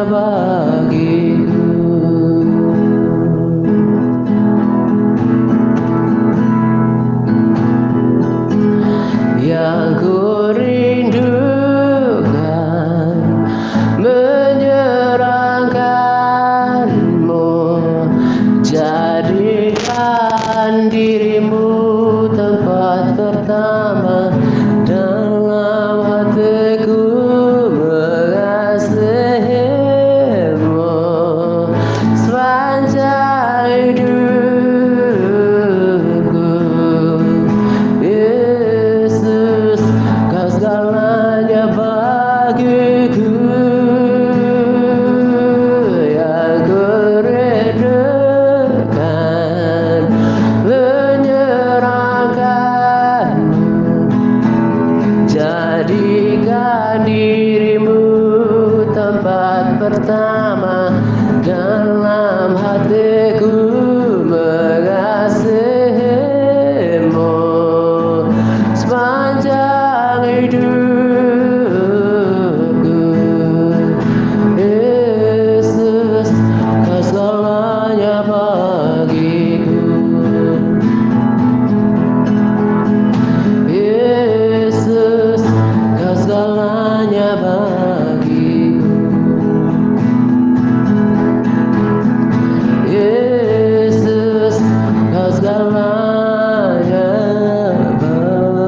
bagiku. Yang ku rindukan menyerahkanmu, jadikan dirimu tempat pertama dalam hatiku, mengasihimu sepanjang hidupku. Yesus, Kau segalanya bagiku. Yang ku rindukan menyerahkanmu, jadikan dirimu tempat pertama dalam hatiku, mengasihimu sepanjang hidupku. Yesus, Kau segalanya bagiku. Yesus, Kau segalanya bagiku. Yesus, Kau segalanya bagiku.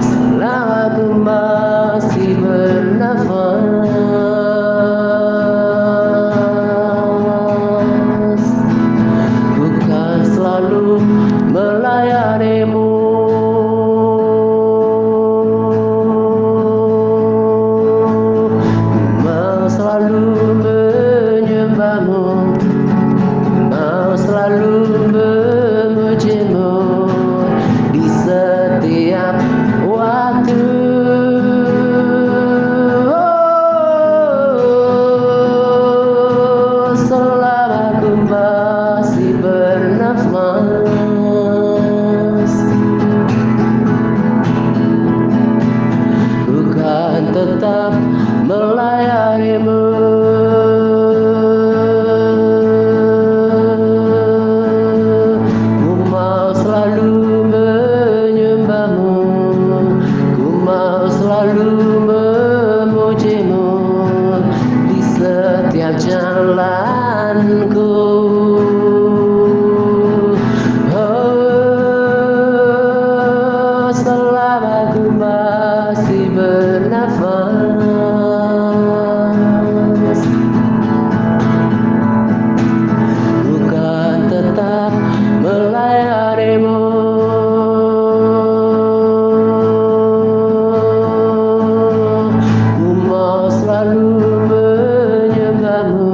Selama aku masih bernafas, bukan selalu melayanimu, mau selalu menyembahmu, mau selalu memujimu di setiap waktu. Selama aku masih bernafas, bukan tetap melayanimu, ku mau selalu menyembahmu, ku mau selalu memujimu di setiap jalanku. Selama aku masih bernafas, bukan tetap melayanimu, ku mau selalu menyembahmu,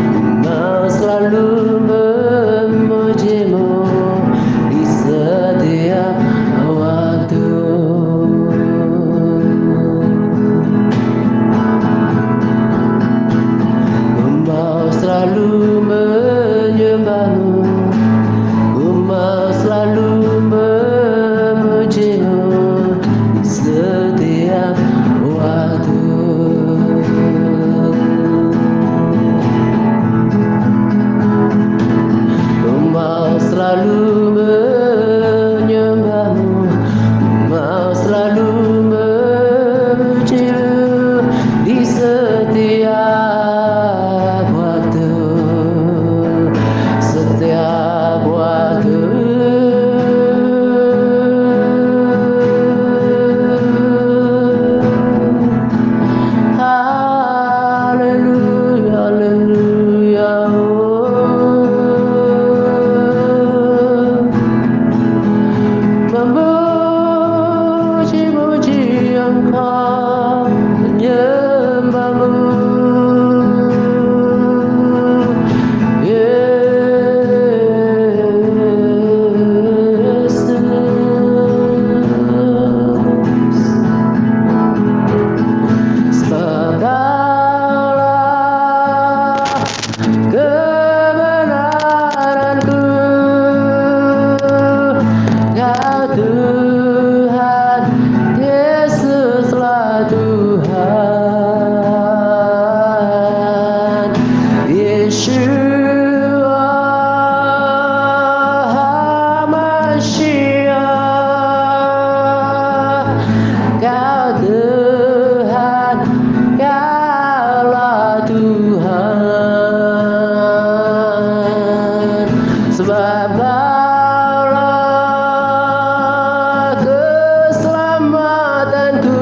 ku mau selalu memujimu di setiap waktu. Ku mau selalu menyembahmu, ku mau selalu memujimu di setiap waktu. Ku mau selalu menyembahmu, ku mau selalu memujimu di setiap waktu. sebab Kaulah keselamatanku,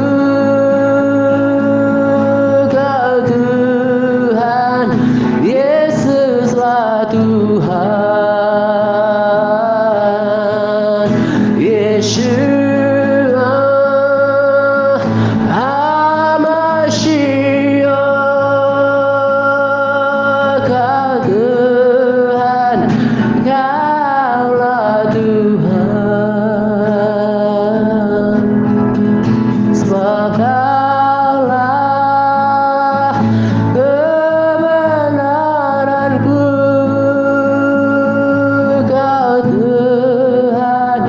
Kau Tuhan, Yesuslah Tuhan, Yeshua HaMashiach, Kau Tuhan, Kaulah Tuhan, sebab Kaulah kebenaranku, Kau Tuhan,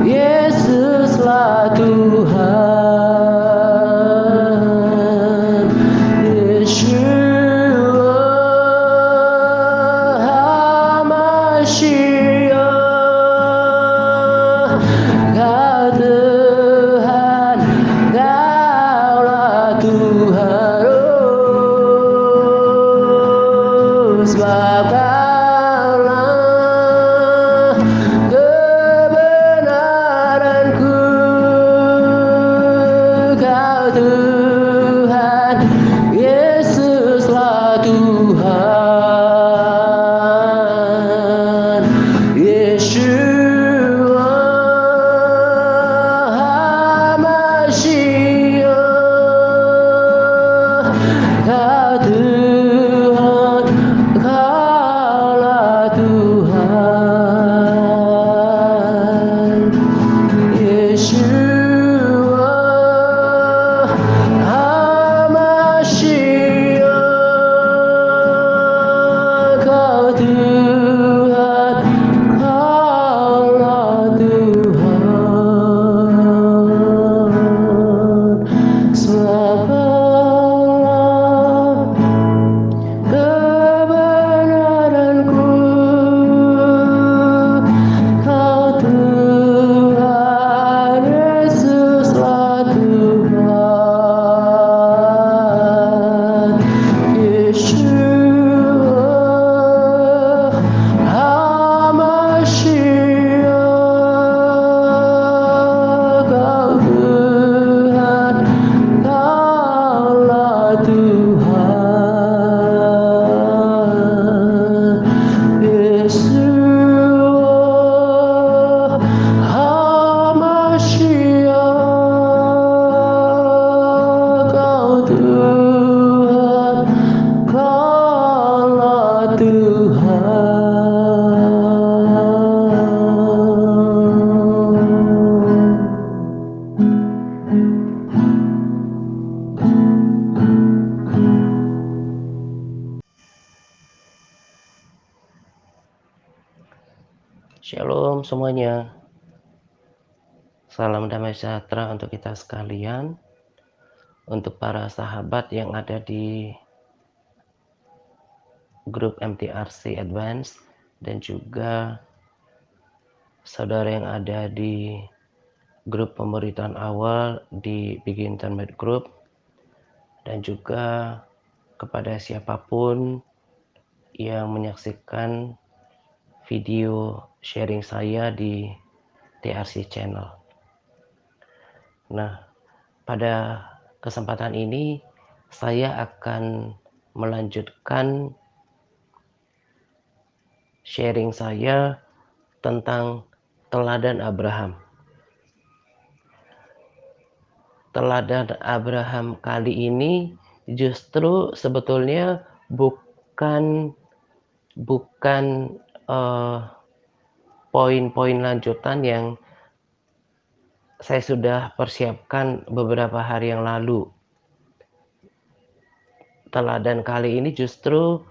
Yesuslah Tuhan, Yeshua HaMashiach, Kau Tuhan, Kaulah Tuhan, sebab Kaulah kebenaranku, Kau Tuhan, Yesuslah Tuhan, Yeshua HaMashiach, Kau Tuhan, Kaulah Tuhan, Yeshua HaMashiach, Kau Tuhan, Kaulah Tuhan, sebab Kaulah kebenaranku, Kau Tuhan, Yesuslah Tuhan, Yeshua HaMashiach, Kau Tuhan, Kaulah Tuhan, Yeshua HaMashiach, Kau Tuhan, Kaulah Tuhan. Shalom semuanya. Salam damai sejahtera untuk kita sekalian, untuk para sahabat yang ada di grup MTRC Advance, dan juga saudara yang ada di grup pemberitaan awal di Begin Internet Group, dan juga kepada siapapun yang menyaksikan video sharing saya di TRC Channel. Nah, pada kesempatan ini saya akan melanjutkan sharing saya tentang teladan Abraham. Teladan Abraham kali ini justru sebetulnya bukan poin-poin lanjutan yang saya sudah persiapkan beberapa hari yang lalu. Teladan kali ini justru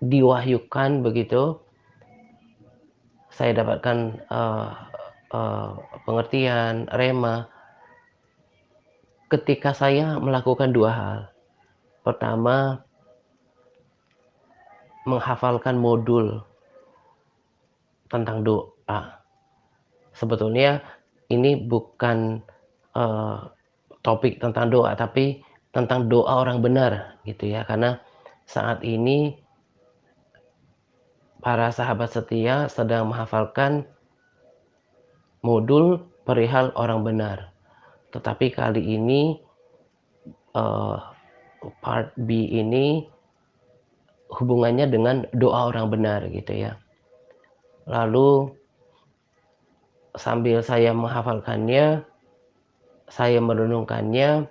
diwahyukan begitu. Saya dapatkan pengertian rema ketika saya melakukan dua hal. Pertama, menghafalkan modul tentang doa. Sebetulnya ini bukan topik tentang doa, tapi tentang doa orang benar gitu ya, karena saat ini para sahabat setia sedang menghafalkan modul perihal orang benar. Tetapi kali ini, eee, part B ini hubungannya dengan doa orang benar gitu ya. Lalu sambil saya menghafalkannya, saya merenungkannya,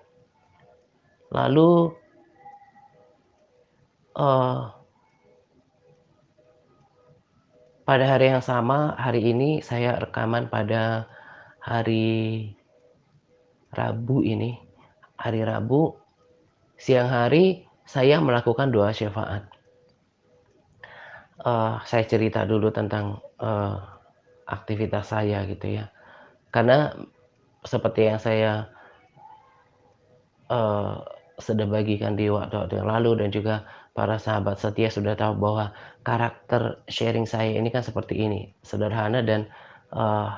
lalu, eee, pada hari yang sama, hari ini saya rekaman pada hari Rabu ini. Hari Rabu, siang hari saya melakukan doa syafaat. Saya cerita dulu tentang, aktivitas saya gitu ya. Karena seperti yang saya, eee, sudah bagikan di waktu-waktu yang lalu dan juga para sahabat setia sudah tahu bahwa karakter sharing saya ini kan seperti ini, sederhana dan, eee,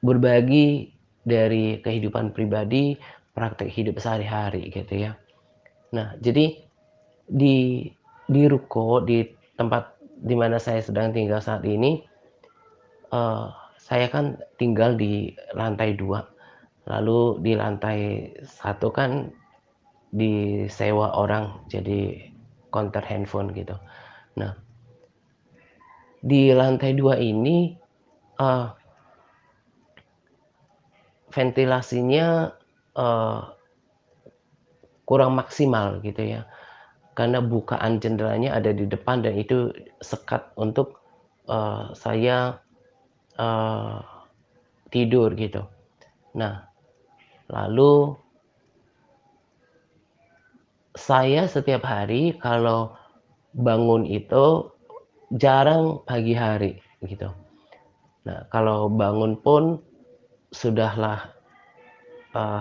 berbagi dari kehidupan pribadi, praktek hidup sehari-hari gitu ya. Nah, jadi di ruko, di tempat di mana saya sedang tinggal saat ini, eee, saya kan tinggal di lantai 2, lalu di lantai 1 kan disewa orang jadi konter handphone gitu. Nah, di lantai 2 ini, eee, ventilasinya, eee, kurang maksimal gitu ya, karena bukaan jendelanya ada di depan dan itu sekat untuk, saya, eee, tidur gitu. Nah, lalu saya setiap hari kalau bangun itu jarang pagi hari gitu. Nah, kalau bangun pun sudahlah,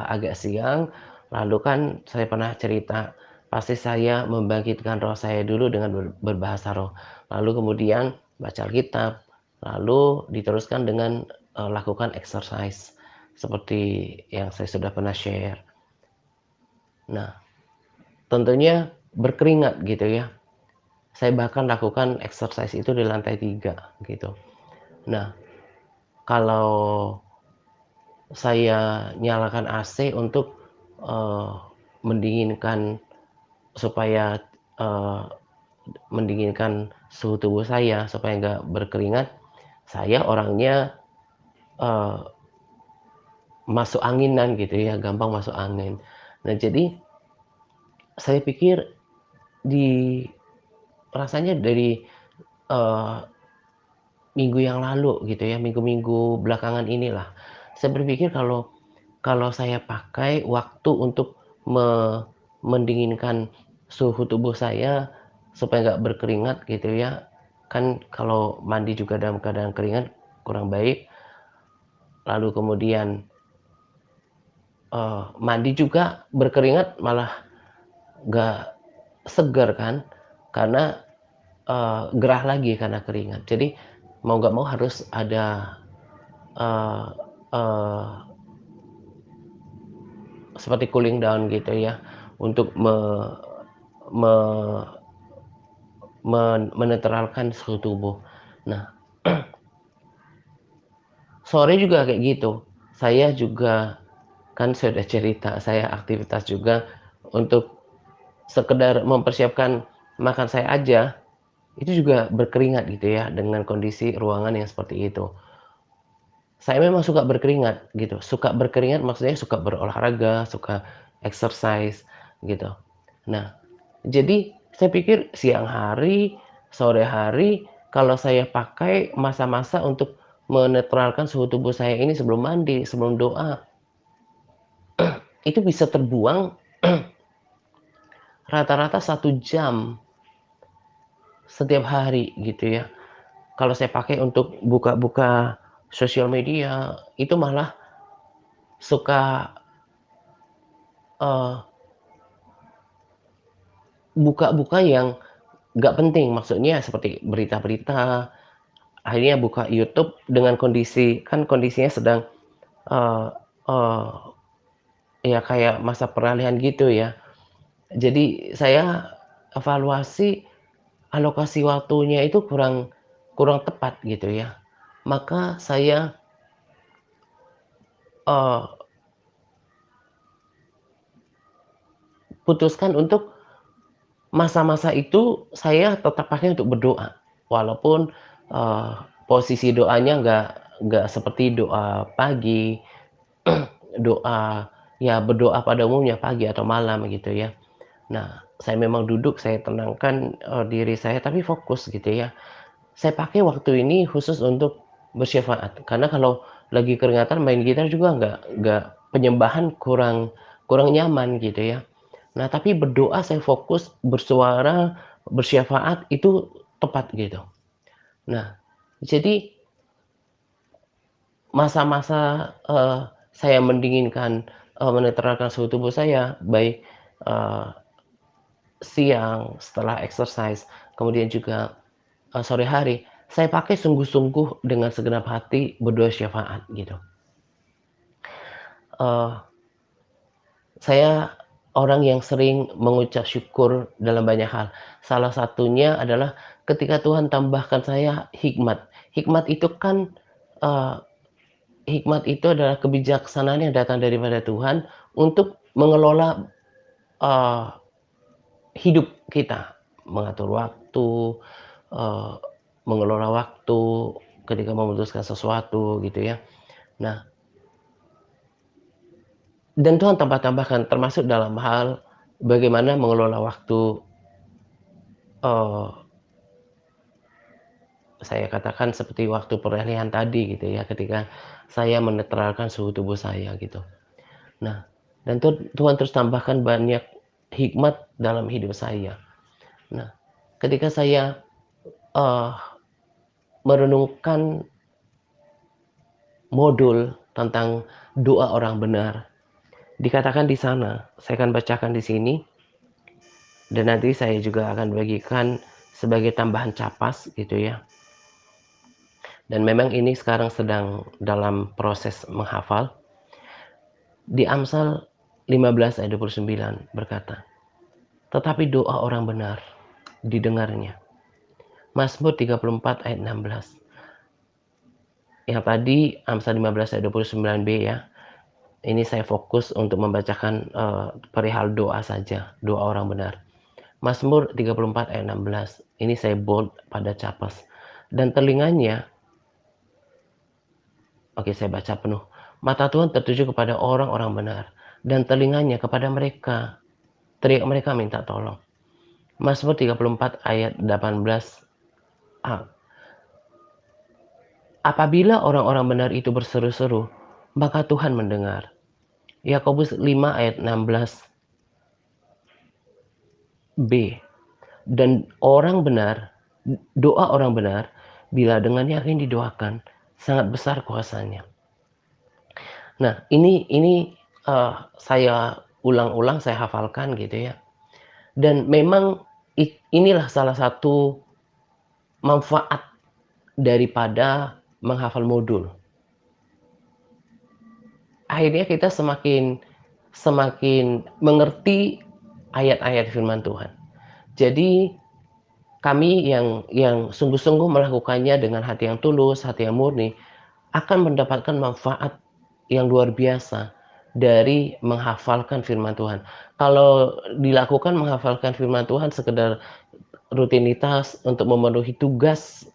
agak siang, lalu kan saya pernah cerita, pasti saya membangkitkan roh saya dulu dengan berbahasa roh, lalu kemudian baca Alkitab, lalu diteruskan dengan, lakukan exercise seperti yang saya sudah pernah share. Nah, tentunya berkeringat gitu ya. Saya bahkan lakukan exercise itu di lantai 3 gitu. Nah, kalau saya nyalakan AC untuk, eee, mendinginkan supaya, eee, mendinginkan suhu tubuh saya supaya nggak berkeringat, saya orangnya, eee, masuk anginan gitu ya, gampang masuk angin. Nah, jadi saya pikir di rasanya dari, eee, minggu yang lalu gitu ya, minggu-minggu belakangan inilah, saya berpikir kalau saya pakai waktu untuk mendinginkan suhu tubuh saya supaya nggak berkeringat gitu ya, kan kalau mandi juga dalam keadaan keringat kurang baik, lalu kemudian, mandi juga berkeringat malah nggak seger kan, karena, gerah lagi karena keringat. Jadi mau nggak mau harus ada, eee eee, seperti cooling down gitu ya, untuk me menetralkan suhu tubuh. Nah, sore juga kayak gitu. Saya juga kan sudah cerita, saya aktivitas juga untuk sekedar mempersiapkan makan saya aja, itu juga berkeringat gitu ya, dengan kondisi ruangan yang seperti itu. Saya memang suka berkeringat gitu, suka berkeringat maksudnya suka berolahraga, suka exercise gitu. Nah, jadi saya pikir siang hari, sore hari, kalau saya pakai masa-masa untuk menetralkan suhu tubuh saya ini sebelum mandi, sebelum doa, itu bisa terbuang rata-rata 1 jam setiap hari gitu ya. Kalau saya pakai untuk buka-buka sosial media, itu malah suka, eee, buka-buka yang nggak penting, maksudnya seperti berita-berita, akhirnya buka YouTube dengan kondisi kan kondisinya sedang, eee eee, ya kayak masa peralihan gitu ya. Jadi saya evaluasi alokasi waktunya itu kurang kurang tepat gitu ya. Maka saya, eee, putuskan untuk masa-masa itu saya tetap pakai untuk berdoa. Walaupun, eee, posisi doanya nggak seperti doa pagi, doa ya berdoa pada umumnya pagi atau malam gitu ya. Nah, saya memang duduk, saya tenangkan, diri saya tapi fokus gitu ya. Saya pakai waktu ini khusus untuk bersyafaat, karena kalau lagi keringatan main gitar juga nggak penyembahan kurang kurang nyaman gitu ya. Nah, tapi berdoa saya fokus, bersuara, bersyafaat itu tepat gitu. Nah, jadi masa-masa, saya mendinginkan, menetralkan suhu tubuh saya, baik, eee, siang setelah exercise, kemudian juga sore hari, saya pakai sungguh-sungguh dengan segenap hati berdoa syafaat gitu. Eee, saya orang yang sering mengucap syukur dalam banyak hal. Salah satunya adalah ketika Tuhan tambahkan saya hikmat. Hikmat itu kan, eee, hikmat itu adalah kebijaksanaan yang datang daripada Tuhan untuk mengelola, eee, hidup kita, mengatur waktu, eee, mengelola waktu ketika memutuskan sesuatu gitu ya. Nah, dan Tuhan tambah-tambahkan termasuk dalam hal bagaimana mengelola waktu, eee, saya katakan seperti waktu peralihan tadi gitu ya, ketika saya menetralkan suhu tubuh saya gitu. Nah, dan Tuhan terus tambahkan banyak hikmat dalam hidup saya. Nah, ketika saya, eee, merenungkan modul tentang doa orang benar, dikatakan di sana, saya akan bacakan di sini, dan nanti saya juga akan bagikan sebagai tambahan capas gitu ya. Dan memang ini sekarang sedang dalam proses menghafal. Di Amsal 15 ayat 29 berkata, "Tetapi doa orang benar didengarnya." Mazmur 34 ayat 16. Yang tadi Amsal 15 ayat 29b ya. Ini saya fokus untuk membacakan, perihal doa saja, doa orang benar. Mazmur 34 ayat 16. Ini saya bold pada capas. Dan telinganya, oke saya baca penuh. Mata Tuhan tertuju kepada orang-orang benar, dan telinganya kepada mereka, teriak mereka minta tolong. Mazmur 34 ayat 18a. Apabila orang-orang benar itu berseru-seru, maka Tuhan mendengar. Yakobus 5 ayat 16b. Dan orang benar, doa orang benar, bila dengan yakin didoakan, sangat besar kuasanya. Nah, saya ulang-ulang, saya hafalkan gitu ya. Dan memang inilah salah satu manfaat daripada menghafal modul. Akhirnya kita semakin semakin mengerti ayat-ayat firman Tuhan. Jadi kami yang sungguh-sungguh melakukannya dengan hati yang tulus, hati yang murni, akan mendapatkan manfaat yang luar biasa dari menghafalkan firman Tuhan. Kalau dilakukan menghafalkan firman Tuhan sekedar rutinitas untuk memenuhi tugas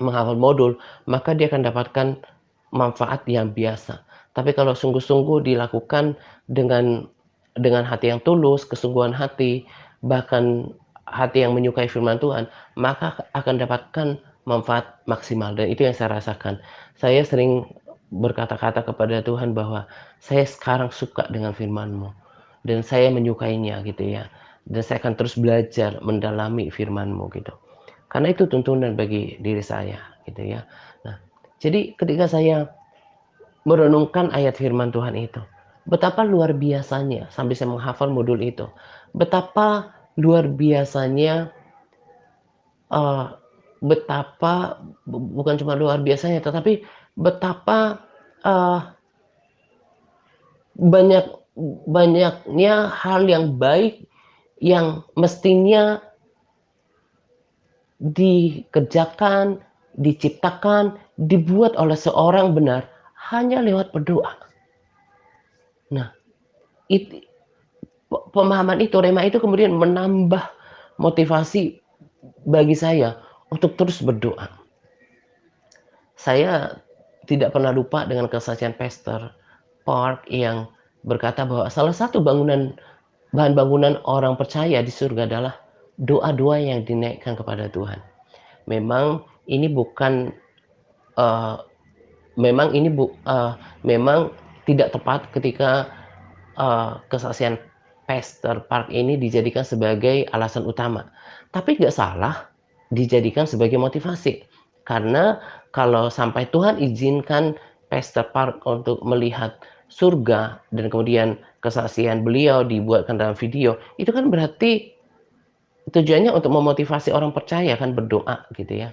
menghafal modul, maka dia akan dapatkan manfaat yang biasa. Tapi kalau sungguh-sungguh dilakukan dengan hati yang tulus, kesungguhan hati, bahkan hati yang menyukai firman Tuhan, maka akan dapatkan manfaat maksimal, dan itu yang saya rasakan. Saya sering berkata-kata kepada Tuhan bahwa, "Saya sekarang suka dengan firman-Mu, dan saya menyukainya," gitu ya. Dan saya akan terus belajar mendalami firman-Mu gitu. Karena itu tuntunan bagi diri saya, gitu ya. Nah, jadi ketika saya merenungkan ayat firman Tuhan itu, betapa luar biasanya sampai saya menghafal modul itu. Betapa luar biasanya, eee, betapa bukan cuma luar biasanya, tetapi betapa, eee, banyak banyaknya hal yang baik yang mestinya dikerjakan, diciptakan, dibuat oleh seorang benar hanya lewat berdoa. Nah, it pemahaman itu, rema itu kemudian menambah motivasi bagi saya untuk terus berdoa. Saya tidak pernah lupa dengan kesaksian Pastor Park yang berkata bahwa salah satu bahan bangunan orang percaya di surga adalah doa-doa yang dinaikkan kepada Tuhan. Memang ini bukan, eee, memang ini bu eee, memang tidak tepat ketika, kesaksian Pastor Park ini dijadikan sebagai alasan utama. Tapi nggak salah dijadikan sebagai motivasi. Karena kalau sampai Tuhan izinkan Pastor Park untuk melihat surga dan kemudian kesaksian beliau dibuatkan dalam video, itu kan berarti tujuannya untuk memotivasi orang percaya kan berdoa gitu ya.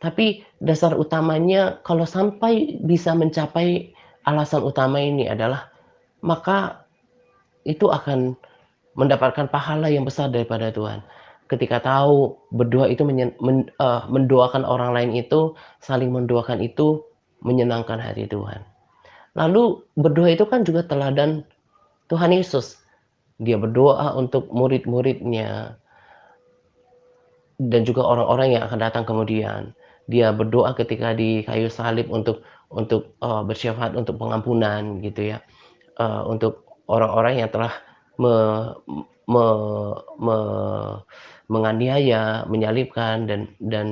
Tapi dasar utamanya kalau sampai bisa mencapai alasan utama ini adalah maka itu akan mendapatkan pahala yang besar daripada Tuhan. Ketika tahu berdoa itu mendoakan orang lain itu, saling mendoakan itu menyenangkan hati Tuhan. Lalu berdoa itu kan juga teladan Tuhan Yesus. Dia berdoa untuk murid-muridnya dan juga orang-orang yang akan datang kemudian. Dia berdoa ketika di kayu salib untuk bersyafaat untuk pengampunan gitu ya, untuk orang-orang yang telah me me me menganiaya, menyalibkan dan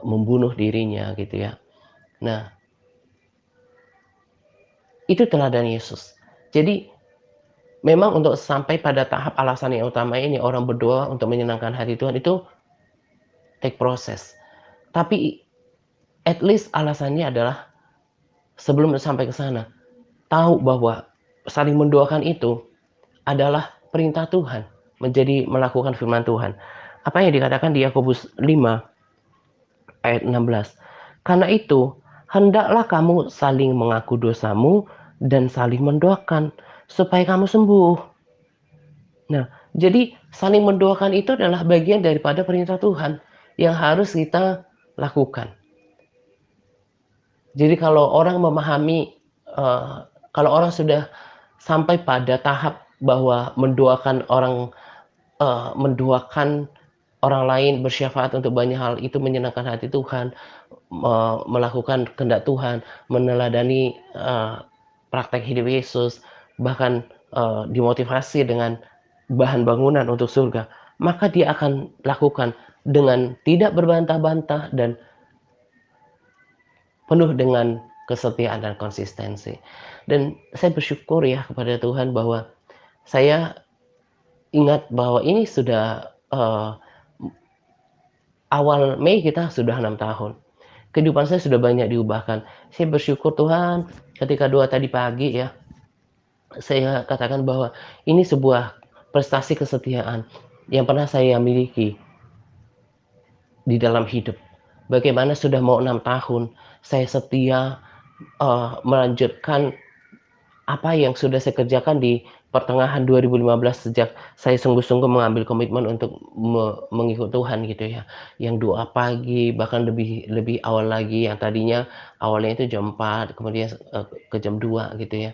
membunuh dirinya gitu ya. Nah, itu teladan Yesus. Jadi memang untuk sampai pada tahap alasan yang utama ini orang berdoa untuk menyenangkan hati Tuhan itu take proses. Tapi at least alasannya adalah sebelum sampai ke sana, tahu bahwa saling mendoakan itu adalah perintah Tuhan, menjadi melakukan firman Tuhan. Apa yang dikatakan di Yakobus 5 ayat 16. Karena itu, hendaklah kamu saling mengaku dosamu dan saling mendoakan supaya kamu sembuh. Nah, jadi saling mendoakan itu adalah bagian daripada perintah Tuhan yang harus kita lakukan. Jadi kalau orang memahami, kalau orang sudah sampai pada tahap bahwa mendoakan orang lain, bersyafaat untuk banyak hal itu menyenangkan hati Tuhan, melakukan kehendak Tuhan, meneladani, praktek hidup Yesus, bahkan, dimotivasi dengan bahan bangunan untuk surga, maka dia akan lakukan dengan tidak berbantah-bantah dan penuh dengan kesetiaan dan konsistensi. Dan saya bersyukur ya kepada Tuhan bahwa saya ingat bahwa ini sudah, awal Mei kita sudah 6 tahun. Kehidupan saya sudah banyak diubahkan. Saya bersyukur Tuhan ketika doa tadi pagi ya, saya katakan bahwa ini sebuah prestasi kesetiaan yang pernah saya miliki di dalam hidup. Bagaimana sudah mau 6 tahun saya setia, melanjutkan apa yang sudah saya kerjakan di pertengahan 2015 sejak saya sungguh-sungguh mengambil komitmen untuk mengikut Tuhan gitu ya. Yang doa pagi, bahkan lebih lebih awal lagi yang tadinya awalnya itu jam 4 kemudian, ke jam 2 gitu ya.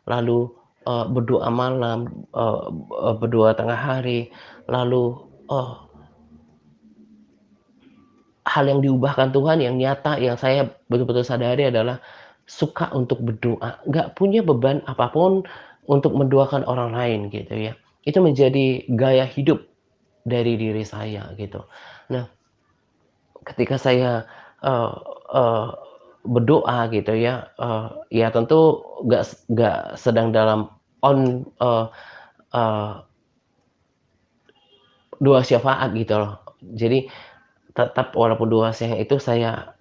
Lalu, berdoa malam, berdoa tengah hari, lalu, eee, hal yang diubahkan Tuhan yang nyata yang saya betul-betul sadari adalah suka untuk berdoa, nggak punya beban apapun untuk mendoakan orang lain gitu ya. Itu menjadi gaya hidup dari diri saya gitu. Nah, ketika saya, eee eee, berdoa gitu ya, ya tentu nggak sedang dalam on eee eee, doa syafaat gitu loh. Jadi tetap walaupun doa siang itu saya,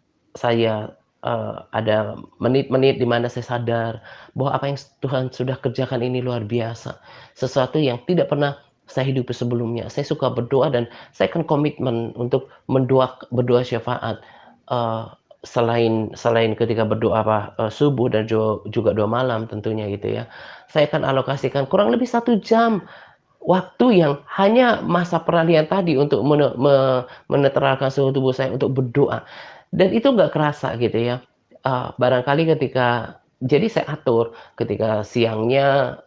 ada menit-menit di mana saya sadar bahwa apa yang Tuhan sudah kerjakan ini luar biasa. Sesuatu yang tidak pernah saya hidupi sebelumnya. Saya suka berdoa dan saya akan komitmen untuk berdoa syafaat, eee selain selain ketika berdoa subuh dan juga doa malam tentunya gitu ya, saya akan alokasikan kurang lebih 1 jam waktu yang hanya masa peralihan tadi untuk menetralkan suhu tubuh saya untuk berdoa. Dan itu nggak kerasa gitu ya, barangkali jadi saya atur ketika siangnya,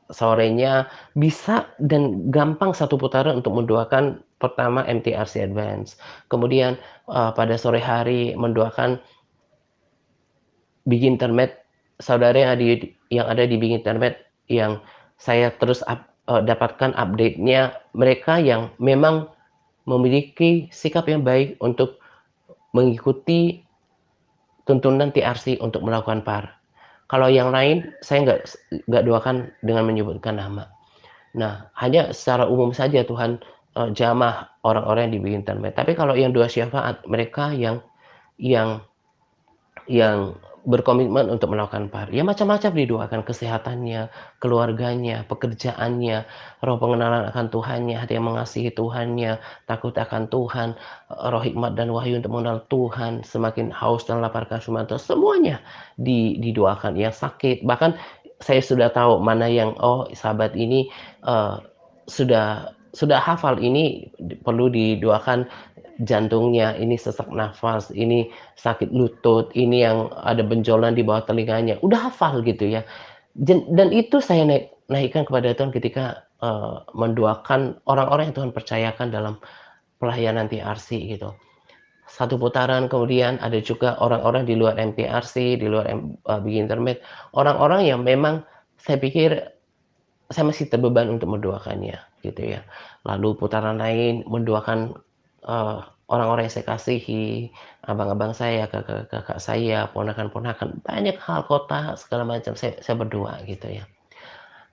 sorenya bisa dan gampang satu putaran untuk mendoakan pertama MTRC Advance. Kemudian, pada sore hari mendoakan Big Internet, saudara yang ada di Big Internet yang saya terus dapatkan update-nya, mereka yang memang memiliki sikap yang baik untuk mengikuti tuntunan TRC untuk melakukan PAR. Kalau yang lain saya nggak doakan dengan menyebutkan nama. Nah, hanya secara umum saja Tuhan, jamah orang-orang yang di Big Internet. Tapi kalau yang doa syafaat, mereka yang yang berkomitmen untuk melakukan PAR. Ya macam-macam didoakan, kesehatannya, keluarganya, pekerjaannya, roh pengenalan akan Tuhannya, hati yang mengasihi Tuhannya, takut akan Tuhan, roh hikmat dan wahyu untuk mengenal Tuhan, semakin haus dan lapar akan firman Tuhan, semuanya didoakan. Yang sakit, bahkan saya sudah tahu mana yang, oh sahabat ini, sudah hafal ini perlu didoakan jantungnya, ini sesak nafas, ini sakit lutut, ini yang ada benjolan di bawah telinganya, udah hafal gitu ya. Dan itu saya naikkan kepada Tuhan ketika, mendoakan orang-orang yang Tuhan percayakan dalam pelayanan TRC gitu. Satu putaran kemudian ada juga orang-orang di luar MTRC, di luar Big Internet, orang-orang yang memang saya pikir saya masih terbeban untuk mendoakannya, gitu ya. Lalu putaran lain mendoakan, orang-orang yang saya kasihi, abang-abang saya, kakak-kakak saya, ponakan-ponakan, banyak hal, kota, segala macam, saya berdoa gitu ya.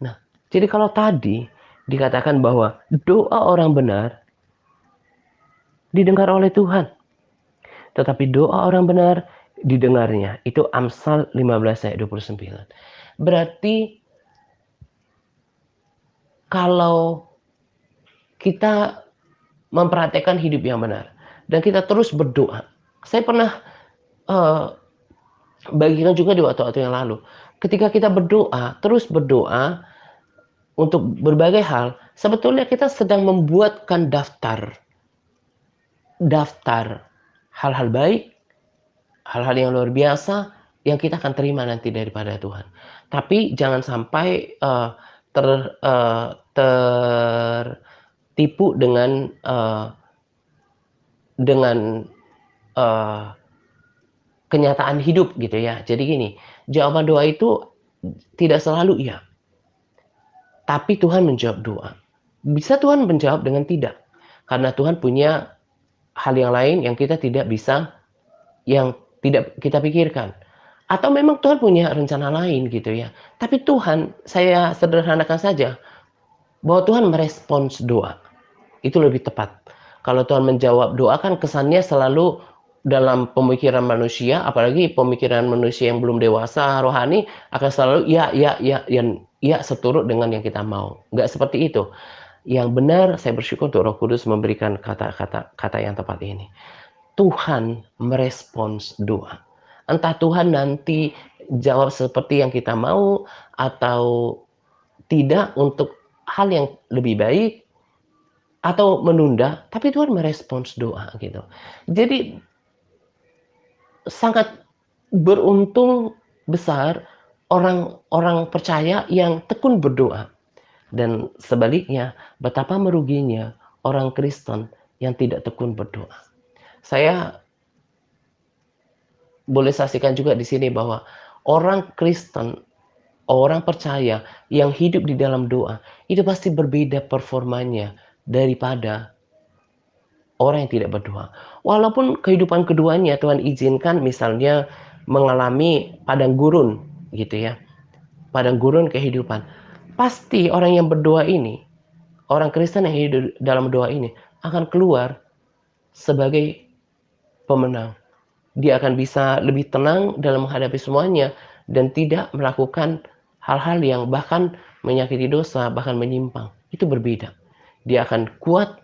Nah, jadi kalau tadi dikatakan bahwa doa orang benar didengar oleh Tuhan, tetapi doa orang benar didengarnya, itu Amsal 15 ayat 29. Berarti kalau kita memperhatikan hidup yang benar dan kita terus berdoa. Saya pernah, eee, bagikan juga di waktu-waktu yang lalu. Ketika kita berdoa, terus berdoa untuk berbagai hal, sebetulnya kita sedang membuatkan daftar daftar hal-hal baik, hal-hal yang luar biasa yang kita akan terima nanti daripada Tuhan. Tapi jangan sampai, ter tertipu dengan, eee, kenyataan hidup gitu ya. Jadi gini, jawaban doa itu tidak selalu iya, tapi Tuhan menjawab doa. Bisa Tuhan menjawab dengan tidak, karena Tuhan punya hal yang lain yang kita tidak bisa, yang tidak kita pikirkan. Atau memang Tuhan punya rencana lain gitu ya. Tapi Tuhan, saya sederhanakan saja, bahwa Tuhan merespons doa. Itu lebih tepat. Kalau Tuhan menjawab doa kan kesannya selalu dalam pemikiran manusia, apalagi pemikiran manusia yang belum dewasa rohani, akan selalu ya, ya, ya, ya seturut dengan yang kita mau. Nggak seperti itu. Yang benar, saya bersyukur untuk Roh Kudus memberikan kata yang tepat ini. Tuhan merespons doa. Entah Tuhan nanti jawab seperti yang kita mau atau tidak untuk hal yang lebih baik, atau menunda, tapi Tuhan merespons doa gitu. Jadi sangat beruntung besar orang-orang percaya yang tekun berdoa, dan sebaliknya betapa meruginya orang Kristen yang tidak tekun berdoa. Saya boleh saksikan juga di sini bahwa orang Kristen, orang percaya yang hidup di dalam doa, itu pasti berbeda performanya daripada orang yang tidak berdoa. Walaupun kehidupan keduanya Tuhan izinkan misalnya mengalami padang gurun gitu ya, padang gurun kehidupan. Pasti orang yang berdoa ini, orang Kristen yang hidup dalam doa ini akan keluar sebagai pemenang. Dia akan bisa lebih tenang dalam menghadapi semuanya dan tidak melakukan hal-hal yang bahkan menyakiti dosa, bahkan menyimpang. Itu berbeda. Dia akan kuat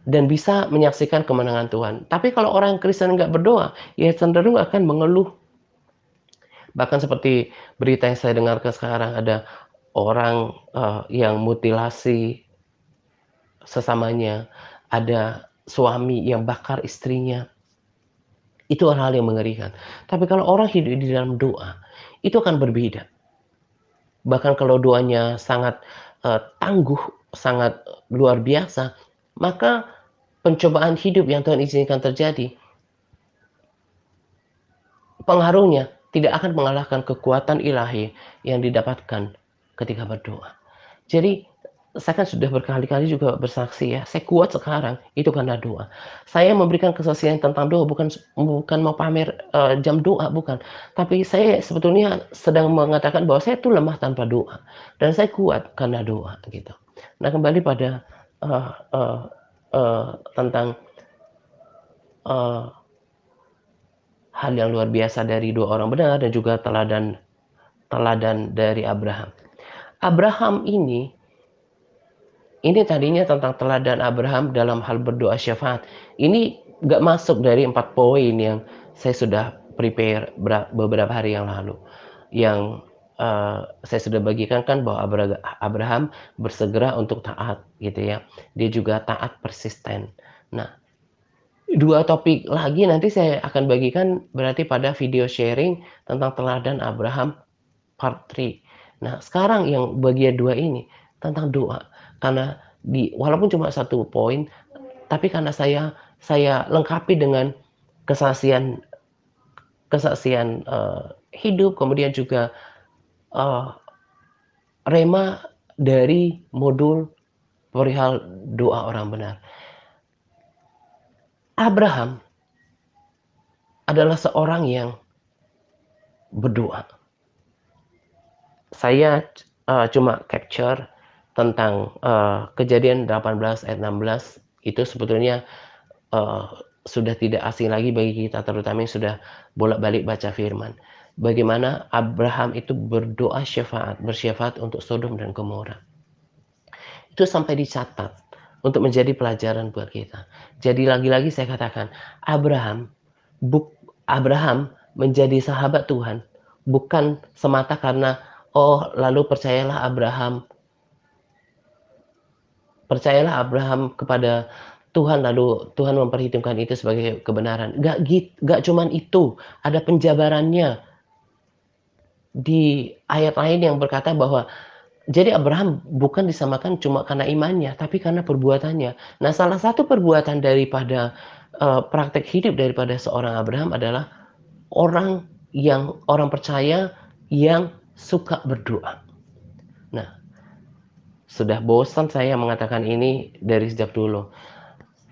dan bisa menyaksikan kemenangan Tuhan. Tapi kalau orang Kristen nggak berdoa, ya cenderung akan mengeluh. Bahkan seperti berita yang saya dengarkan sekarang, ada orang, yang mutilasi sesamanya, ada suami yang bakar istrinya, itu hal-hal yang mengerikan. Tapi kalau orang hidup di dalam doa, itu akan berbeda. Bahkan kalau doanya sangat, tangguh, sangat luar biasa, maka pencobaan hidup yang Tuhan izinkan terjadi, pengaruhnya tidak akan mengalahkan kekuatan ilahi yang didapatkan ketika berdoa. Jadi, saya kan sudah berkali-kali juga bersaksi ya, saya kuat sekarang itu karena doa. Saya memberikan kesaksian tentang doa bukan mau pamer, jam doa, bukan. Tapi saya sebetulnya sedang mengatakan bahwa saya tuh lemah tanpa doa, dan saya kuat karena doa, gitu. Nah, kembali pada, eee eee tentang, eee, hal yang luar biasa dari dua orang benar dan juga teladan teladan dari Abraham. Abraham ini tadinya tentang teladan Abraham dalam hal berdoa syafaat. Ini nggak masuk dari 4 poin yang saya sudah prepare beberapa hari yang lalu. Yang, saya sudah bagikan kan bahwa Abraham bersegera untuk taat gitu ya. Dia juga taat persisten. Nah, 2 topik lagi nanti saya akan bagikan berarti pada video sharing tentang teladan Abraham part 3. Nah, sekarang yang bagian 2 ini tentang doa. Karena walaupun cuma satu poin, tapi karena saya lengkapi dengan kesaksian kesaksian, hidup, kemudian juga, eee, rema dari modul perihal doa orang benar. Abraham adalah seorang yang berdoa. Saya, cuma capture tentang, Kejadian 18 ayat 16 itu sebetulnya, eee, sudah tidak asing lagi bagi kita terutama yang sudah bolak-balik baca firman. Bagaimana Abraham itu berdoa bersyafaat untuk Sodom dan Gomora. Itu sampai dicatat untuk menjadi pelajaran buat kita. Jadi lagi-lagi saya katakan, Abraham buk Abraham menjadi sahabat Tuhan bukan semata karena, oh lalu percayalah Abraham kepada Tuhan lalu Tuhan memperhitungkan itu sebagai kebenaran. Nggak cuman itu, ada penjabarannya di ayat lain yang berkata bahwa jadi Abraham bukan disamakan cuma karena imannya, tapi karena perbuatannya. Nah, salah satu perbuatan daripada, praktek hidup daripada seorang Abraham adalah orang percaya yang suka berdoa. Nah, sudah bosan saya mengatakan ini dari sejak dulu.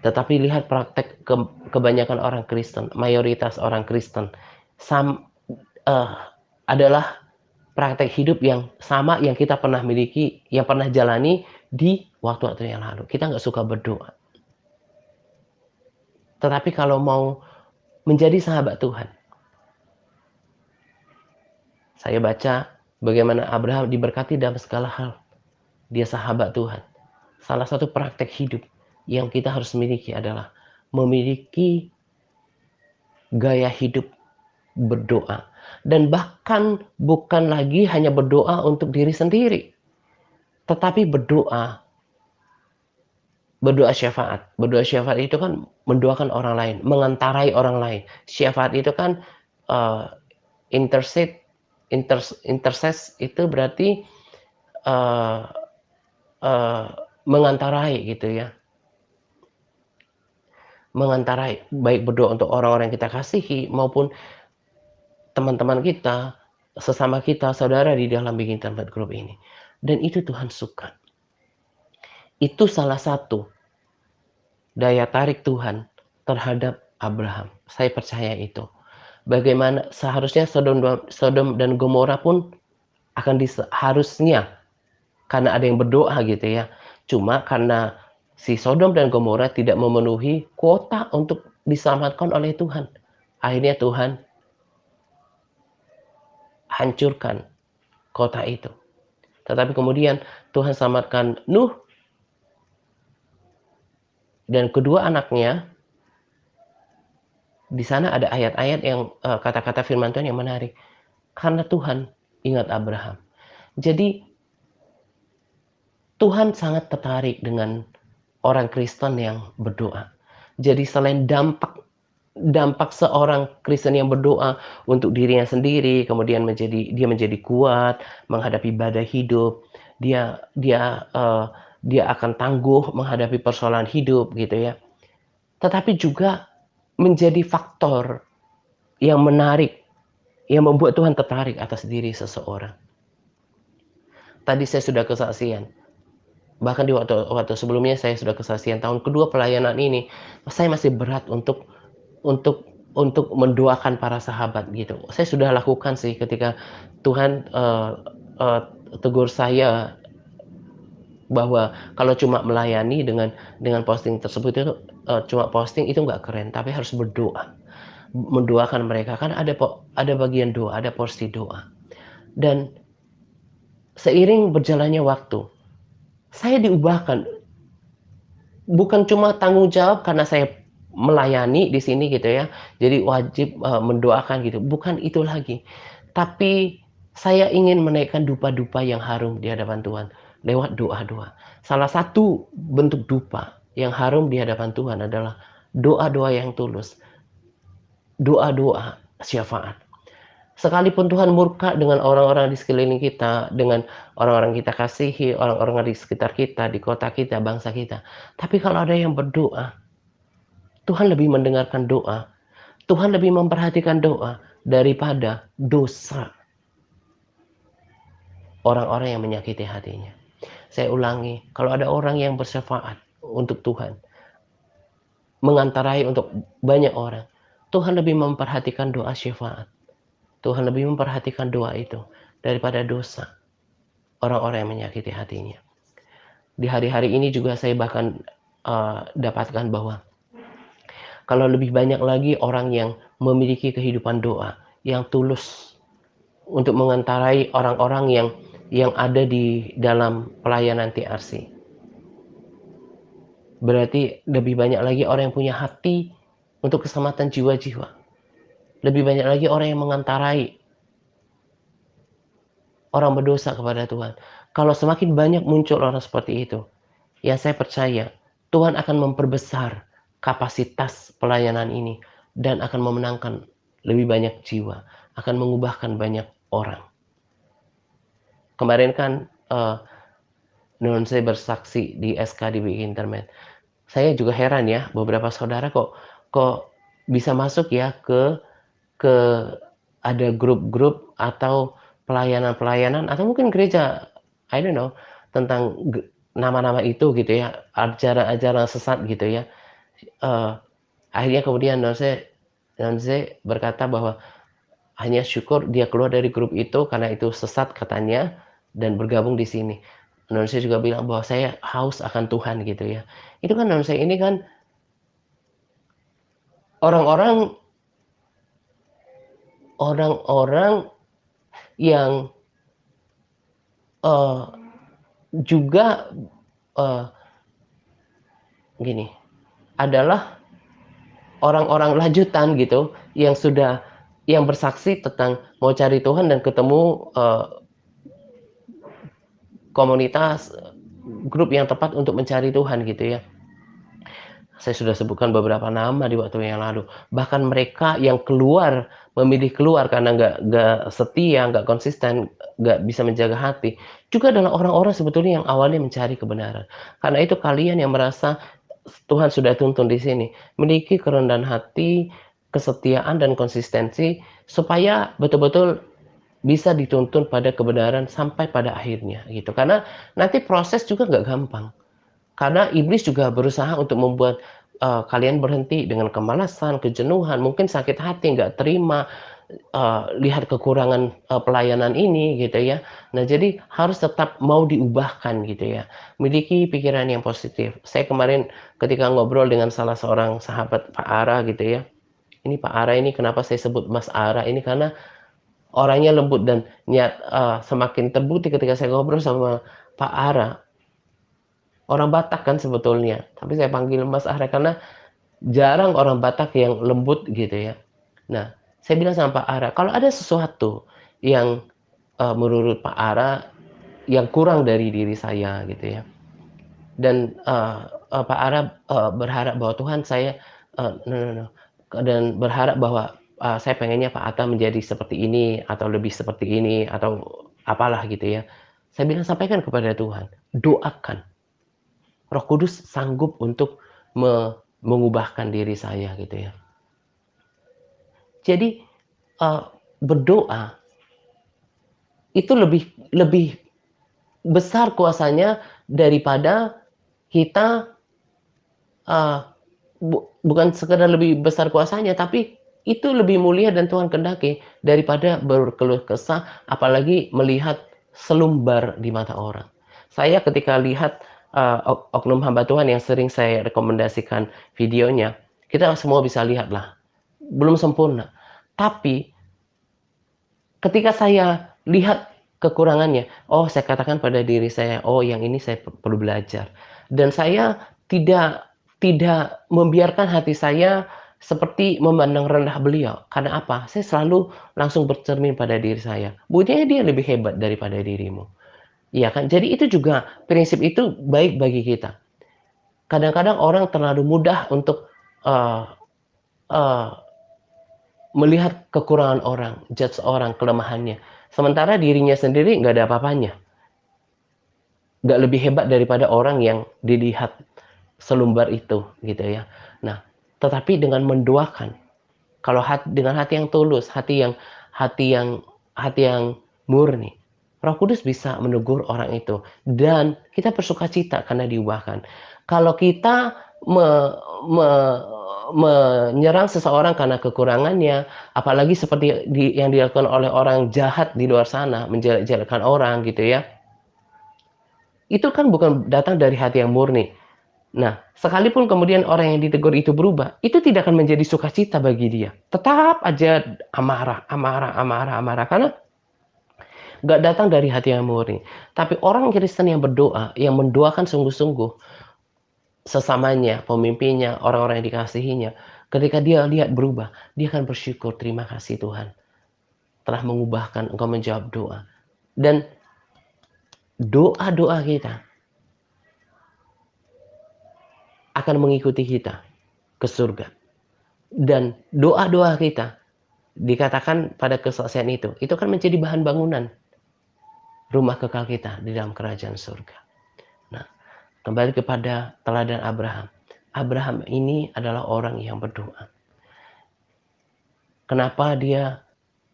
Tetapi lihat praktek kebanyakan orang Kristen, mayoritas orang Kristen, sam eee, adalah praktek hidup yang sama yang kita pernah miliki, yang pernah jalani di waktu-waktu yang lalu. Kita nggak suka berdoa. Tetapi kalau mau menjadi sahabat Tuhan, saya baca bagaimana Abraham diberkati dalam segala hal. Dia sahabat Tuhan. Salah satu praktek hidup yang kita harus miliki adalah memiliki gaya hidup berdoa. Dan bahkan bukan lagi hanya berdoa untuk diri sendiri, tetapi berdoa syafaat. Berdoa syafaat itu kan mendoakan orang lain, mengendarai orang lain. Syafaat itu kan, eee, intercede, intercess itu berarti, eee eee, mengendarai gitu ya. Mengendarai, baik berdoa untuk orang-orang yang kita kasihi maupun teman-teman kita, sesama kita, saudara di dalam bikin tempat grup ini. Dan itu Tuhan suka. Itu salah satu daya tarik Tuhan terhadap Abraham. Saya percaya itu. Bagaimana seharusnya Sodom dan Gomora pun harusnya karena ada yang berdoa gitu ya. Cuma karena si Sodom dan Gomora tidak memenuhi kuota untuk diselamatkan oleh Tuhan. Akhirnya Tuhan hancurkan kota itu. Tetapi kemudian Tuhan selamatkan Nuh Dan kedua anaknya, di sana ada ayat-ayat yang kata-kata firman Tuhan yang menarik. Karena Tuhan ingat Abraham. Jadi Tuhan sangat tertarik dengan orang Kristen yang berdoa. Jadi selain dampak seorang Kristen yang berdoa untuk dirinya sendiri, kemudian dia menjadi kuat menghadapi badai hidup, dia dia uh, dia akan tangguh menghadapi persoalan hidup gitu ya. Tetapi juga menjadi faktor yang menarik, yang membuat Tuhan tertarik atas diri seseorang. Tadi saya sudah kesaksian. Bahkan di waktu sebelumnya saya sudah kesaksian tahun kedua pelayanan ini, saya masih berat untuk mendoakan para sahabat gitu. Saya sudah lakukan sih ketika Tuhan tegur saya bahwa kalau cuma melayani dengan posting tersebut itu cuma posting itu nggak keren, tapi harus berdoa, mendoakan mereka kan ada bagian doa, ada porsi doa. Dan seiring berjalannya waktu, saya diubahkan. Bukan cuma tanggung jawab karena saya melayani di sini gitu ya, jadi wajib, mendoakan gitu, bukan itu lagi. Tapi saya ingin menaikkan dupa-dupa yang harum di hadapan Tuhan lewat doa-doa. Salah satu bentuk dupa yang harum di hadapan Tuhan adalah doa-doa yang tulus, doa-doa syafaat. Sekalipun Tuhan murka dengan orang-orang di sekeliling kita, dengan orang-orang kita kasihi, orang-orang di sekitar kita, di kota kita, bangsa kita. Tapi kalau ada yang berdoa, Tuhan lebih mendengarkan doa. Tuhan lebih memperhatikan doa daripada dosa orang-orang yang menyakiti hatinya. Saya ulangi, kalau ada orang yang bersyafaat untuk Tuhan, mengantarai untuk banyak orang, Tuhan lebih memperhatikan doa syafaat. Tuhan lebih memperhatikan doa itu daripada dosa orang-orang yang menyakiti hatinya. Di hari-hari ini juga saya bahkan dapatkan bahwa kalau lebih banyak lagi orang yang memiliki kehidupan doa yang tulus untuk mengantarai orang-orang yang ada di dalam pelayanan TRC. Berarti lebih banyak lagi orang yang punya hati untuk keselamatan jiwa-jiwa. Lebih banyak lagi orang yang mengantarai orang berdosa kepada Tuhan. Kalau semakin banyak muncul orang seperti itu, yang saya percaya Tuhan akan memperbesar kapasitas pelayanan ini dan akan memenangkan lebih banyak jiwa, akan mengubahkan banyak orang. Kemarin kan non saya bersaksi di SKDB Internet. Saya juga heran ya, beberapa saudara kok bisa masuk ya ke ada grup-grup atau pelayanan-pelayanan atau mungkin gereja, I don't know, tentang nama-nama itu gitu ya, ajaran-ajaran sesat gitu ya. Akhirnya kemudian Nonse berkata bahwa hanya syukur dia keluar dari grup itu karena itu sesat katanya dan bergabung di sini. Nonse juga bilang bahwa saya haus akan Tuhan gitu ya. Itu kan Nonse ini kan orang-orang orang-orang yang juga gini, adalah orang-orang lanjutan gitu yang bersaksi tentang mau cari Tuhan dan ketemu komunitas grup yang tepat untuk mencari Tuhan gitu ya. Saya sudah sebutkan beberapa nama di waktu yang lalu. Bahkan mereka yang memilih keluar karena nggak setia, nggak konsisten, nggak bisa menjaga hati, juga adalah orang-orang sebetulnya yang awalnya mencari kebenaran. Karena itu kalian yang merasa Tuhan sudah tuntun di sini, memiliki kerendahan hati, kesetiaan dan konsistensi supaya betul-betul bisa dituntun pada kebenaran sampai pada akhirnya gitu. Karena nanti proses juga nggak gampang. Karena iblis juga berusaha untuk membuat kalian berhenti dengan kemalasan, kejenuhan, mungkin sakit hati, nggak terima lihat kekurangan pelayanan ini gitu ya. Nah jadi harus tetap mau diubahkan gitu ya. Miliki pikiran yang positif. Saya kemarin ketika ngobrol dengan salah seorang sahabat Pak Ara gitu ya. Ini Pak Ara ini kenapa saya sebut Mas Ara ini karena orangnya lembut dan semakin terbukti ketika saya ngobrol sama Pak Ara orang Batak kan sebetulnya, tapi saya panggil Mas Ara karena jarang orang Batak yang lembut gitu ya. Nah, saya bilang sama Pak Ara, kalau ada sesuatu yang, menurut Pak Ara yang kurang dari diri saya gitu ya, dan, Pak Ara, berharap bahwa Tuhan saya, no no no, dan berharap bahwa, saya pengennya Pak Atta menjadi seperti ini, atau lebih seperti ini, atau apalah gitu ya. Saya bilang, "Sampaikan kepada Tuhan, doakan, Roh Kudus sanggup untuk mengubahkan diri saya," gitu ya. Jadi, eee, berdoa itu lebih lebih besar kuasanya daripada kita, eee, bukan sekedar lebih besar kuasanya, tapi itu lebih mulia dan Tuhan kehendaki daripada berkeluh kesah, apalagi melihat selumbar di mata orang. Saya ketika lihat, oknum hamba Tuhan yang sering saya rekomendasikan videonya, kita semua bisa lihatlah, belum sempurna. Tapi ketika saya lihat kekurangannya, oh saya katakan pada diri saya, "Oh yang ini saya perlu belajar." Dan saya tidak tidak membiarkan hati saya seperti memandang rendah beliau. Karena apa? Saya selalu langsung bercermin pada diri saya, buktinya dia lebih hebat daripada dirimu. Iya kan? Jadi itu juga prinsip itu baik bagi kita. Kadang-kadang orang terlalu mudah untuk, eee eee, melihat kekurangan orang, judge orang, kelemahannya. Sementara dirinya sendiri nggak ada apa-apanya. Nggak lebih hebat daripada orang yang dilihat selumbar itu, gitu ya. Nah, tetapi dengan mendoakan, kalau dengan hati yang tulus, hati yang hati yang murni, Roh Kudus bisa menegur orang itu dan kita bersukacita karena diubahkan. Kalau kita me menyerang seseorang karena kekurangannya, apalagi seperti yang dilakukan oleh orang jahat di luar sana, menjelek-jelekan orang gitu ya, itu kan bukan datang dari hati yang murni. Nah, sekalipun kemudian orang yang ditegur itu berubah, itu tidak akan menjadi sukacita bagi dia. Tetap aja amarah, amarah, amarah, amarah, karena nggak datang dari hati yang murni. Tapi orang Kristen yang berdoa, yang mendoakan sungguh-sungguh sesamanya, pemimpinnya, orang-orang yang dikasihinya, ketika dia lihat berubah, dia akan bersyukur, "Terima kasih Tuhan, telah mengubahkan, Engkau menjawab doa." Dan doa-doa kita akan mengikuti kita ke surga. Dan doa-doa kita dikatakan pada kesaksian itu kan menjadi bahan bangunan rumah kekal kita di dalam kerajaan surga. Nah, kembali kepada teladan Abraham. Abraham ini adalah orang yang berdoa. Kenapa dia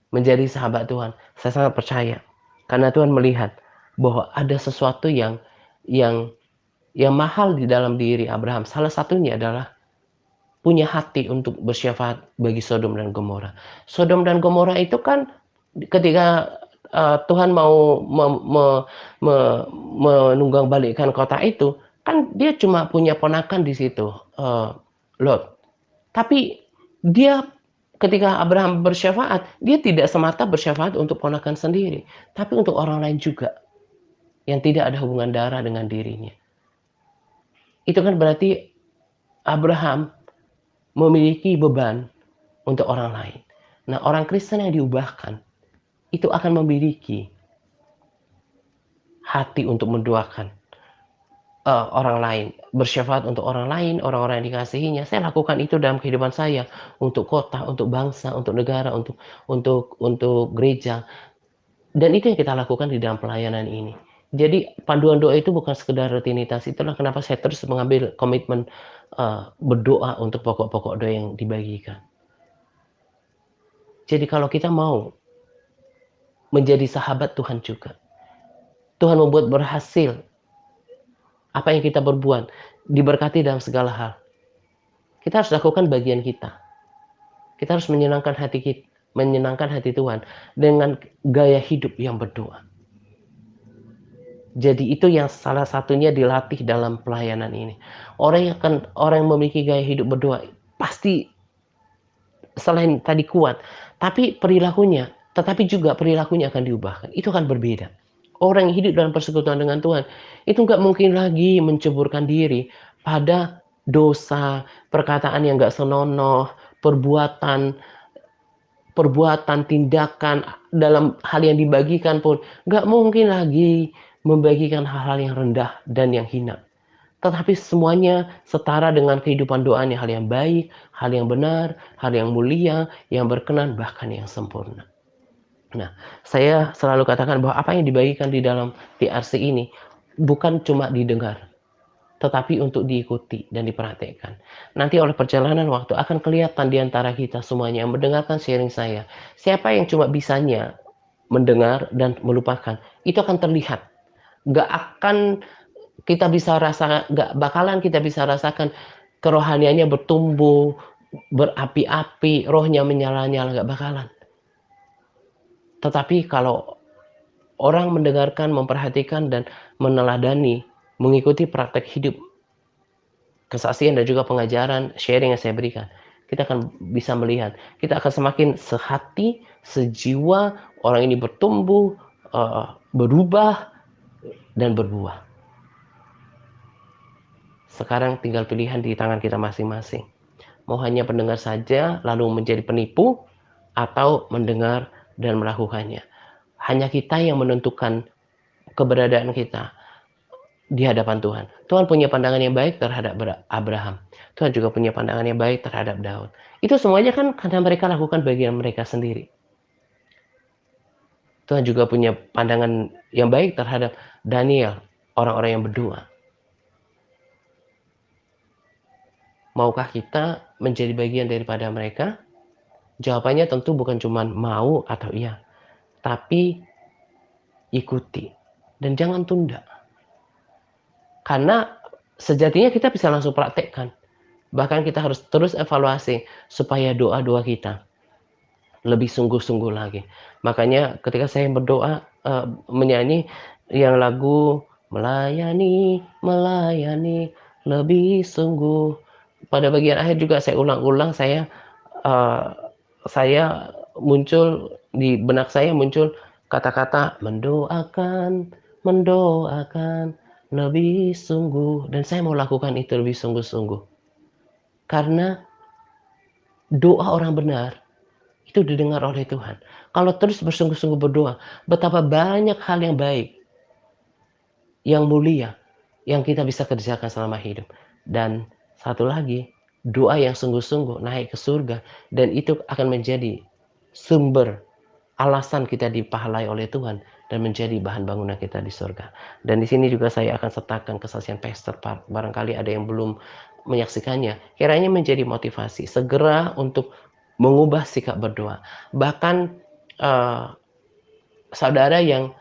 menjadi sahabat Tuhan? Saya sangat percaya karena Tuhan melihat bahwa ada sesuatu yang yang mahal di dalam diri Abraham. Salah satunya adalah punya hati untuk bersyafaat bagi Sodom dan Gomora. Sodom dan Gomora itu kan ketika, Tuhan mau menunggang-balikkan kota itu, kan dia cuma punya ponakan di situ, Lot. Tapi dia ketika Abraham bersyafaat, dia tidak semata bersyafaat untuk ponakan sendiri, tapi untuk orang lain juga yang tidak ada hubungan darah dengan dirinya. Itu kan berarti Abraham memiliki beban untuk orang lain. Nah, orang Kristen yang diubahkan itu akan memiliki hati untuk mendoakan, orang lain, bersyafaat untuk orang lain, orang-orang yang dikasihinya. Saya lakukan itu dalam kehidupan saya, untuk kota, untuk bangsa, untuk negara, untuk gereja, dan itu yang kita lakukan di dalam pelayanan ini. Jadi panduan doa itu bukan sekedar rutinitas, itulah kenapa saya terus mengambil komitmen, berdoa untuk pokok-pokok doa yang dibagikan. Jadi kalau kita mau menjadi sahabat Tuhan juga, Tuhan membuat berhasil apa yang kita berbuat, diberkati dalam segala hal. Kita harus lakukan bagian kita. Kita harus menyenangkan hati Tuhan dengan gaya hidup yang berdoa. Jadi itu yang salah satunya dilatih dalam pelayanan ini. Orang yang memiliki gaya hidup berdoa pasti selain tadi kuat, tetapi perilakunya akan diubahkan. Itu akan berbeda. orang yang hidup dalam persekutuan dengan Tuhan, itu nggak mungkin lagi menceburkan diri pada dosa, perkataan yang nggak senonoh, perbuatan perbuatan, tindakan, dalam hal yang dibagikan pun, nggak mungkin lagi membagikan hal-hal yang rendah dan yang hina. Tetapi semuanya setara dengan kehidupan doanya, hal yang baik, hal yang benar, hal yang mulia, yang berkenan, bahkan yang sempurna. Nah, saya selalu katakan bahwa apa yang dibagikan di dalam TRC ini bukan cuma didengar, tetapi untuk diikuti dan diperhatikan. Nanti oleh perjalanan waktu akan kelihatan di antara kita semuanya yang mendengarkan sharing saya, siapa yang cuma bisanya mendengar dan melupakan, itu akan terlihat. Nggak akan kita bisa rasa, nggak bakalan kita bisa rasakan kerohaniannya bertumbuh, berapi-api, rohnya menyala-nyala, nggak bakalan. Tetapi kalau orang mendengarkan, memperhatikan, dan meneladani, mengikuti praktek hidup, kesaksian dan juga pengajaran, sharing yang saya berikan, kita akan bisa melihat, kita akan semakin sehati, sejiwa, orang ini bertumbuh, berubah, dan berbuah. Sekarang tinggal pilihan di tangan kita masing-masing. Mau hanya pendengar saja, lalu menjadi penipu, atau mendengar dan melakukannya. Hanya kita yang menentukan keberadaan kita di hadapan Tuhan. Tuhan punya pandangan yang baik terhadap Abraham. Tuhan juga punya pandangan yang baik terhadap Daud. Itu semuanya kan karena mereka lakukan bagian mereka sendiri. Tuhan juga punya pandangan yang baik terhadap Daniel, orang-orang yang berdoa. Maukah kita menjadi bagian daripada mereka? Jawabannya tentu bukan cuma mau atau iya, tapi ikuti dan jangan tunda. Karena sejatinya kita bisa langsung praktekkan. Bahkan kita harus terus evaluasi supaya doa-doa kita lebih sungguh-sungguh lagi. Makanya ketika saya berdoa, menyanyi yang lagu melayani, melayani lebih sungguh. Pada bagian akhir juga saya ulang-ulang, uh, saya muncul di benak saya muncul kata-kata mendoakan, mendoakan lebih sungguh, dan saya mau lakukan itu lebih sungguh-sungguh. Karena doa orang benar itu didengar oleh Tuhan. Kalau terus bersungguh-sungguh berdoa, betapa banyak hal yang baik, yang mulia, yang kita bisa kerjakan selama hidup. Dan satu lagi, doa yang sungguh-sungguh naik ke surga, dan itu akan menjadi sumber alasan kita dipahalai oleh Tuhan dan menjadi bahan bangunan kita di surga. Dan di sini juga saya akan sertakan kesaksian Pastor Park. Barangkali ada yang belum menyaksikannya, kiranya menjadi motivasi segera untuk mengubah sikap berdoa. Bahkan uh, saudara yang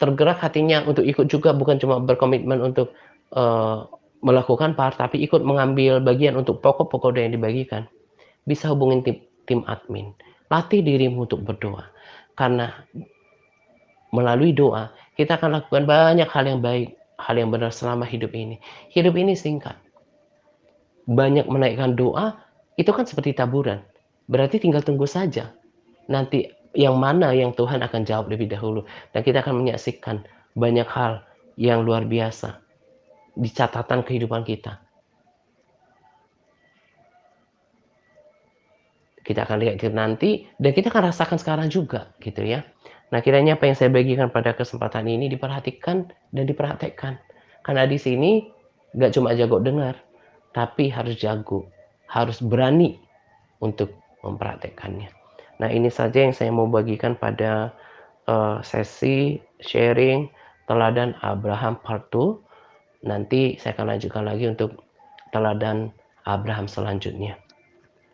tergerak hatinya untuk ikut juga, bukan cuma berkomitmen untuk uh, melakukan part, tapi ikut mengambil bagian untuk pokok-pokok yang dibagikan, bisa hubungin tim admin. Latih dirimu untuk berdoa. Karena melalui doa, kita akan lakukan banyak hal yang baik, hal yang benar selama hidup ini. Hidup ini singkat. Banyak menaikkan doa, itu kan seperti taburan. Berarti tinggal tunggu saja. Nanti yang mana yang Tuhan akan jawab lebih dahulu. Dan kita akan menyaksikan banyak hal yang luar biasa di catatan kehidupan kita. Kita akan lihat nanti, dan kita akan rasakan sekarang juga, gitu ya. Nah, kiranya apa yang saya bagikan pada kesempatan ini diperhatikan dan diperhatikan. Karena di sini nggak cuma jago dengar, tapi harus jago, harus berani untuk mempraktekannya. Nah, ini saja yang saya mau bagikan pada sesi sharing teladan Abraham part 2. Nanti saya akan lanjutkan lagi untuk teladan Abraham selanjutnya.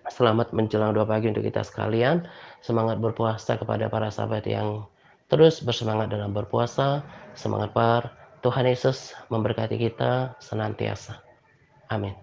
Selamat menjelang 2 pagi untuk kita sekalian. Semangat berpuasa kepada para sahabat yang terus bersemangat dalam berpuasa. Semangat par. Tuhan Yesus memberkati kita senantiasa. Amin.